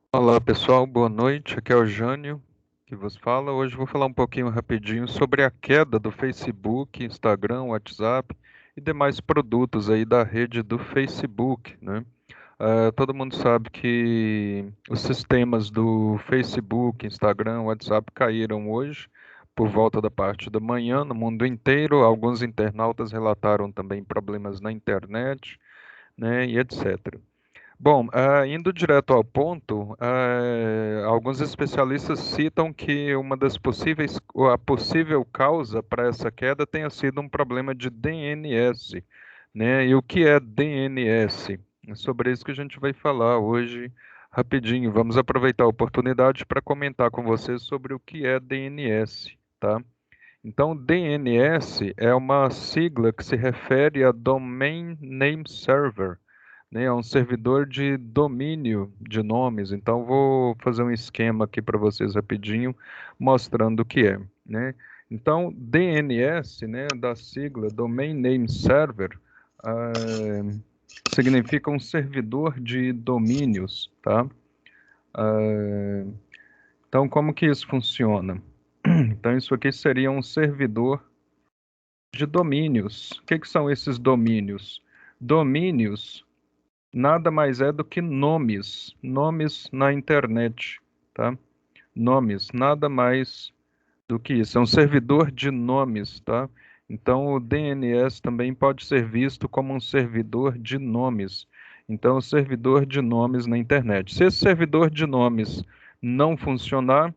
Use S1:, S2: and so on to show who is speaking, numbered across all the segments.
S1: Olá pessoal, boa noite. Aqui é o Jânio que vos fala. Hoje eu vou falar um pouquinho rapidinho sobre a queda do Facebook, Instagram, WhatsApp e demais produtos aí da rede do Facebook, né? Todo mundo sabe que os sistemas do Facebook, Instagram, WhatsApp caíram hoje por volta da parte da manhã no mundo inteiro. Alguns internautas relataram também problemas na internet, né, e etc. Bom, indo direto ao ponto, alguns especialistas citam que uma das possíveis, ou a possível causa para essa queda tenha sido um problema de DNS, né? E o que é DNS? É sobre isso que a gente vai falar hoje rapidinho. Vamos aproveitar a oportunidade para comentar com vocês sobre o que é DNS, tá? Então, DNS é uma sigla que se refere a Domain Name Server, né? É um servidor de domínio de nomes. Então, vou fazer um esquema aqui para vocês rapidinho, mostrando o que é, né? Então, DNS, né, da sigla Domain Name Server, significa um servidor de domínios, tá? Então, como que isso funciona? Então, isso aqui seria um servidor de domínios. O que que são esses domínios? Domínios nada mais é do que nomes, nomes na internet, tá? Nomes, nada mais do que isso. É um servidor de nomes, tá? Então, o DNS também pode ser visto como um servidor de nomes. Então, o servidor de nomes na internet. Se esse servidor de nomes não funcionar,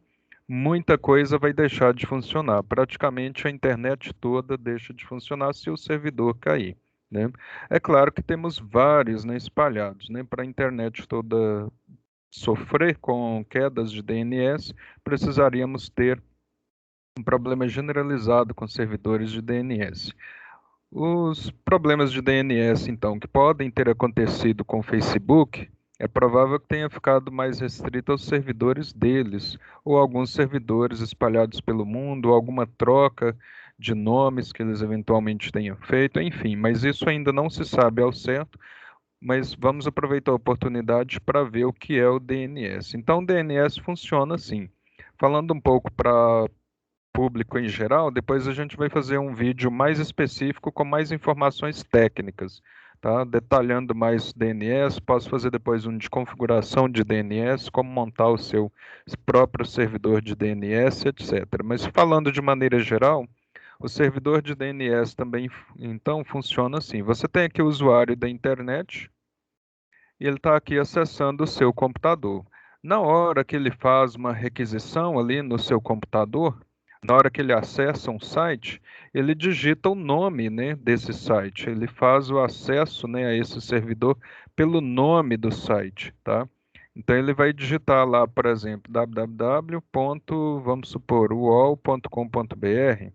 S1: muita coisa vai deixar de funcionar. Praticamente a internet toda deixa de funcionar se o servidor cair, né? É claro que temos vários, né, espalhados, né? Para a internet toda sofrer com quedas de DNS, precisaríamos ter um problema generalizado com servidores de DNS. Os problemas de DNS, então, que podem ter acontecido com o Facebook, é provável que tenha ficado mais restrito aos servidores deles, ou alguns servidores espalhados pelo mundo, ou alguma troca de nomes que eles eventualmente tenham feito, enfim, mas isso ainda não se sabe ao certo, mas vamos aproveitar a oportunidade para ver o que é o DNS. Então, o DNS funciona assim. Falando um pouco para público em geral, depois a gente vai fazer um vídeo mais específico com mais informações técnicas, tá? Detalhando mais DNS, posso fazer depois um de configuração de DNS, como montar o seu próprio servidor de DNS, etc. Mas falando de maneira geral, o servidor de DNS também, então, funciona assim. Você tem aqui o usuário da internet e ele está aqui acessando o seu computador. Na hora que ele faz uma requisição ali no seu computador, na hora que ele acessa um site, ele digita o nome, né, desse site. Ele faz o acesso, né, a esse servidor pelo nome do site, tá? Então ele vai digitar lá, por exemplo, www. Vamos supor, uol.com.br.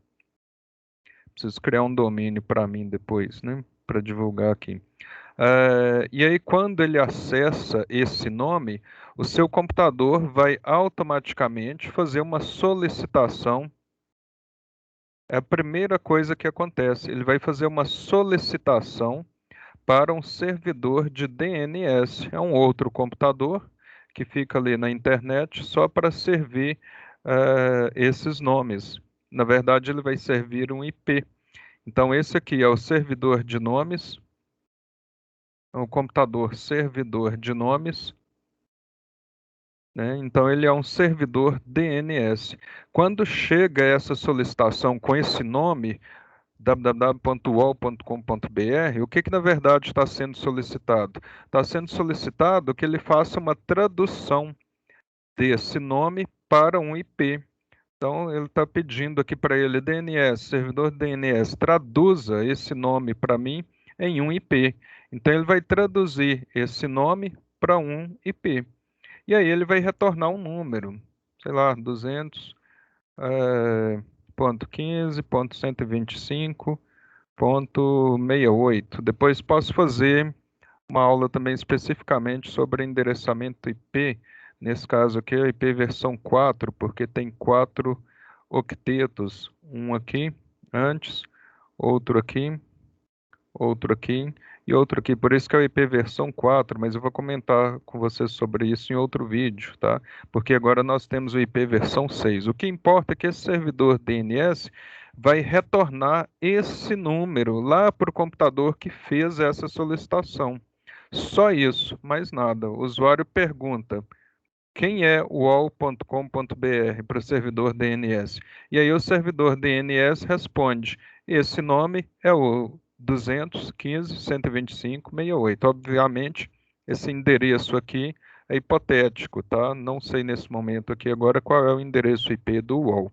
S1: Preciso criar um domínio para mim depois, né, para divulgar aqui. E aí, quando ele acessa esse nome, o seu computador vai automaticamente fazer uma solicitação. É a primeira coisa que acontece. Ele vai fazer uma solicitação para um servidor de DNS. É um outro computador que fica ali na internet só para servir esses nomes. Na verdade, ele vai servir um IP. Então, esse aqui é o servidor de nomes, é um computador servidor de nomes, né? Então, ele é um servidor DNS. Quando chega essa solicitação com esse nome, www.uol.com.br, o que que na verdade está sendo solicitado? Está sendo solicitado que ele faça uma tradução desse nome para um IP. Então, ele está pedindo aqui para ele, DNS, servidor DNS, traduza esse nome para mim em um IP. Então, ele vai traduzir esse nome para um IP. E aí ele vai retornar um número, sei lá, 200, ponto 15, ponto 125, ponto 68. Depois posso fazer uma aula também especificamente sobre endereçamento IP, nesse caso aqui a IP versão 4, porque tem 4 octetos, um aqui antes, outro aqui, E outro aqui, por isso que é o IP versão 4, mas eu vou comentar com você sobre isso em outro vídeo, tá? Porque agora nós temos o IP versão 6. O que importa é que esse servidor DNS vai retornar esse número lá para o computador que fez essa solicitação. Só isso, mais nada. O usuário pergunta: quem é o uol.com.br para o servidor DNS? E aí o servidor DNS responde: esse nome é o 215.125.68. Obviamente, esse endereço aqui é hipotético, tá? Não sei nesse momento aqui agora qual é o endereço IP do UOL.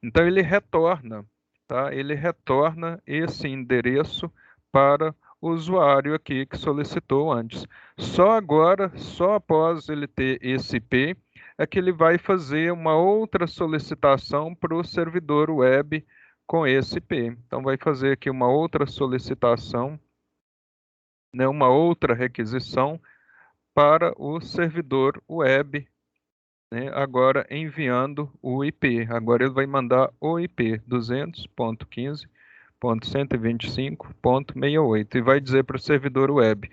S1: Então ele retorna, tá? Ele retorna esse endereço para o usuário aqui que solicitou antes. Só agora, só após ele ter esse IP, é que ele vai fazer uma outra solicitação para o servidor web com esse IP. Então vai fazer aqui uma outra solicitação, né, uma outra requisição para o servidor web, né, agora enviando o IP. Agora ele vai mandar o IP 200.15.125.68 e vai dizer para o servidor web,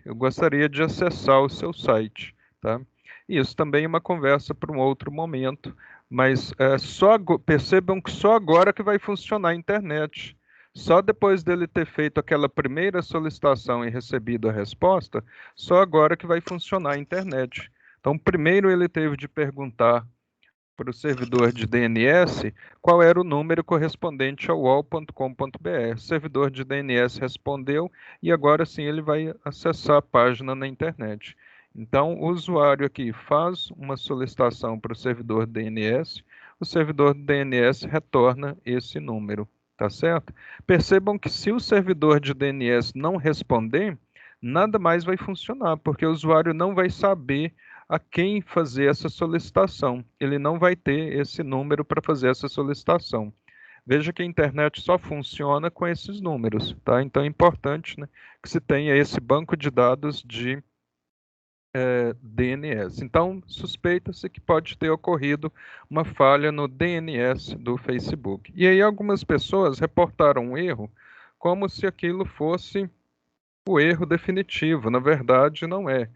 S1: eu gostaria de acessar o seu site, tá? Isso também é uma conversa para um outro momento, mas percebam que só agora que vai funcionar a internet. Só depois dele ter feito aquela primeira solicitação e recebido a resposta, só agora que vai funcionar a internet. Então, primeiro ele teve de perguntar para o servidor de DNS qual era o número correspondente ao uol.com.br. O servidor de DNS respondeu e agora sim ele vai acessar a página na internet. Então, o usuário aqui faz uma solicitação para o servidor DNS, o servidor DNS retorna esse número, tá certo? Percebam que se o servidor de DNS não responder, nada mais vai funcionar, porque o usuário não vai saber a quem fazer essa solicitação. Ele não vai ter esse número para fazer essa solicitação. Veja que a internet só funciona com esses números, tá? Então é importante, né, que se tenha esse banco de dados de DNS. Então, suspeita-se que pode ter ocorrido uma falha no DNS do Facebook. E aí algumas pessoas reportaram um erro como se aquilo fosse o erro definitivo. Na verdade, não é.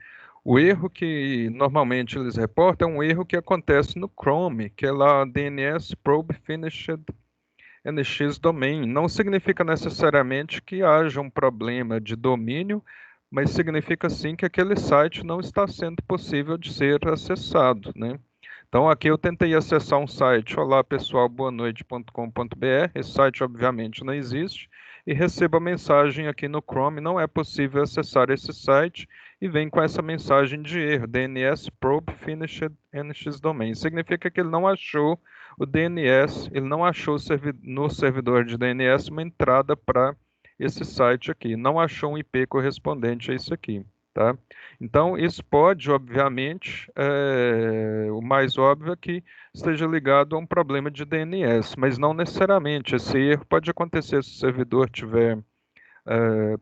S1: O erro que normalmente eles reportam é um erro que acontece no Chrome, que é lá DNS Probe Finished NX Domain. Não significa necessariamente que haja um problema de domínio, mas significa sim que aquele site não está sendo possível de ser acessado, né? Então aqui eu tentei acessar um site, olá pessoal, boanoite.com.br, esse site obviamente não existe, e recebo a mensagem aqui no Chrome, não é possível acessar esse site, e vem com essa mensagem de erro, DNS Probe Finished NX Domain. Significa que ele não achou o DNS, ele não achou no servidor de DNS uma entrada para esse site aqui, não achou um IP correspondente a isso aqui, tá? Então, isso pode, obviamente, o mais óbvio é que esteja ligado a um problema de DNS, mas não necessariamente. Esse erro pode acontecer se o servidor tiver,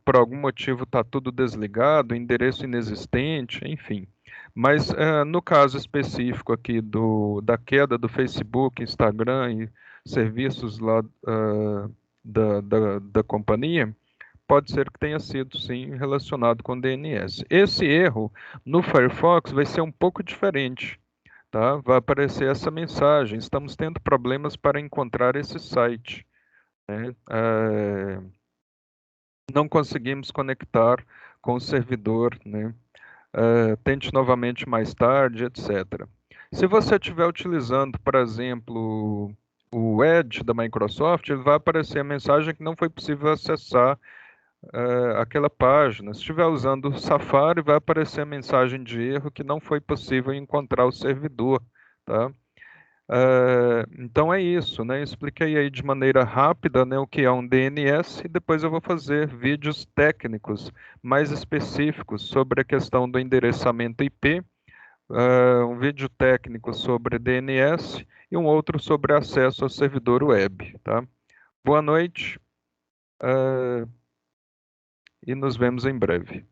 S1: por algum motivo, está tudo desligado, endereço inexistente, enfim. Mas no caso específico aqui da queda do Facebook, Instagram e serviços lá da companhia, pode ser que tenha sido, sim, relacionado com DNS. Esse erro no Firefox vai ser um pouco diferente, tá? Vai aparecer essa mensagem: estamos tendo problemas para encontrar esse site, né? Não conseguimos conectar com o servidor, né? Tente novamente mais tarde, etc. Se você estiver utilizando, por exemplo, o Edge da Microsoft, ele vai aparecer a mensagem que não foi possível acessar aquela página. Se estiver usando o Safari, vai aparecer a mensagem de erro que não foi possível encontrar o servidor, tá? Então é isso, né? Expliquei aí de maneira rápida, né, o que é um DNS e depois eu vou fazer vídeos técnicos mais específicos sobre a questão do endereçamento IP, um vídeo técnico sobre DNS e um outro sobre acesso ao servidor web, tá? Boa noite, e nos vemos em breve.